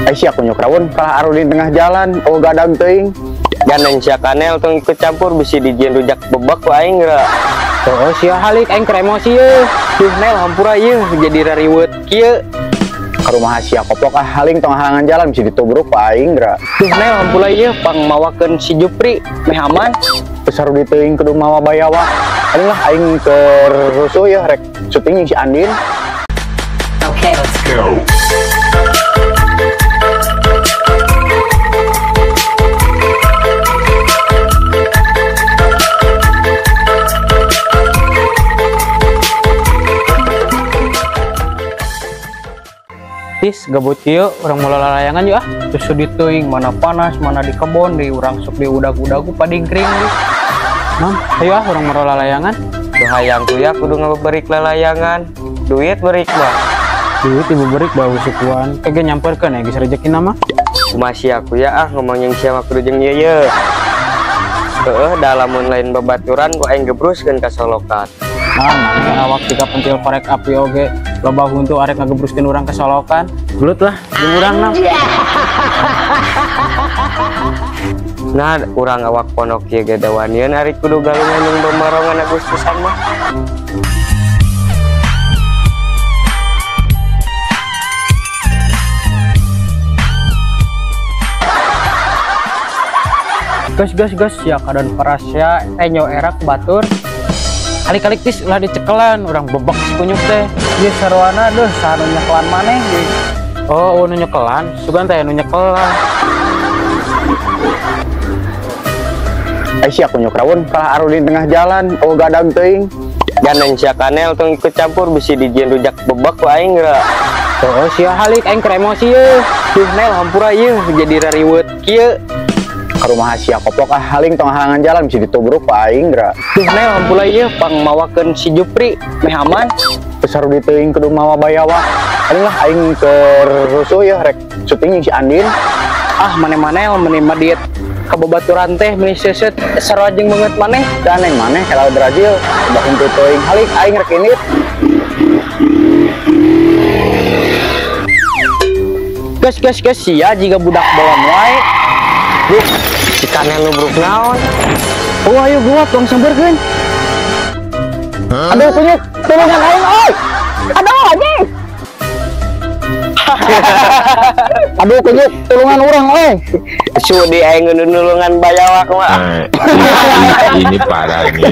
Aisyah aku nyokrawon kalah aru di tengah jalan, oh gadang teuing. Gandeng sia kanel tong ikut campur bisi dijieun rujak bebek ku aing geura. Oh sia halik aing keur emosi ye. Duh nel hampura ieu jadi rariweuit kieu. Ka rumah sia koplok haling tengah halangan jalan bisa ditobruk ku aing geura. Duh nel hampura ieu pang mawakeun si Jupri meh aman. Besar di teuing kudu mawa bayawa. Aing lah aing keur rusuh ya rek syuting si Andin. Okay, let's go. Tis gabut kieu urang mulai layangan yuk ah. Terus di teuing mana panas mana di kebon di urang sok di udag-udag padingkring di. Mang, ayo ah urang mulai layangan. Duh hayang tuh ya kudu ngaberik lalayangan. Duit berik mah. Duit ibu berik bawa sukuan. Kagak nyamperkeun ya geus rezeki nama. Masih aku ya ah ngomong yang siapa kudu jeung ieu ye. Heeh da lamun lain babaturan ku aing gebruskeun ka solokan. Nah, mana awak tika pentil korek api oge loba huntu arek ngagebruskeun urang ke solokan. Gelut lah jeung urang nam. Nah, urang awak ponok ieu ge dawanian ari kudu galungan jeung bamarongan Agustusan mah. Gas ya kadan parasya enyo erak batur. Kali-kali tis ulah dicekelan urang bebek sekunyuk teh. Ieu sarwana deuh sanu nyekelan maneh ge. Oh, nu nyekelan, sugan teh nu nyekelan. Aisyah aku nyokrawon kalah aru di tengah jalan, oh gadang teuing. Gandeng sia kanel tong ikut campur bisi dijieun rujak bebek ku aing geura. Oh sia halik aing keur emosi ye. Duh nel hampura ieu jadi rariweuit kieu. Ka rumah sia koplok haling tengah halangan jalan bisa ditobruk ku aing geura. Duh nel hampura ieu pang mawakeun si Jupri meh aman. Besar di teuing kudu mawa bayawa. Aing lah aing keur rusuh ya rek syuting si Andin. Ah maneh-maneh meni mah diet kababaturan teh meni seuseut sarua jeung banget maneh. Dan yang maneh kalau Brazil udah huntu teuing halik aing rek init. Gas sia jiga budak bawaan wae. Duh, si kanel nubruk naon? Oh ayo gua tong samberkeun. Aduh kunyuk, tulungan aing oi. Aduh anjing. Aduh kunyuk, tulungan urang oi. Sudi aing nulungan bayawak mah. Ini parah nih.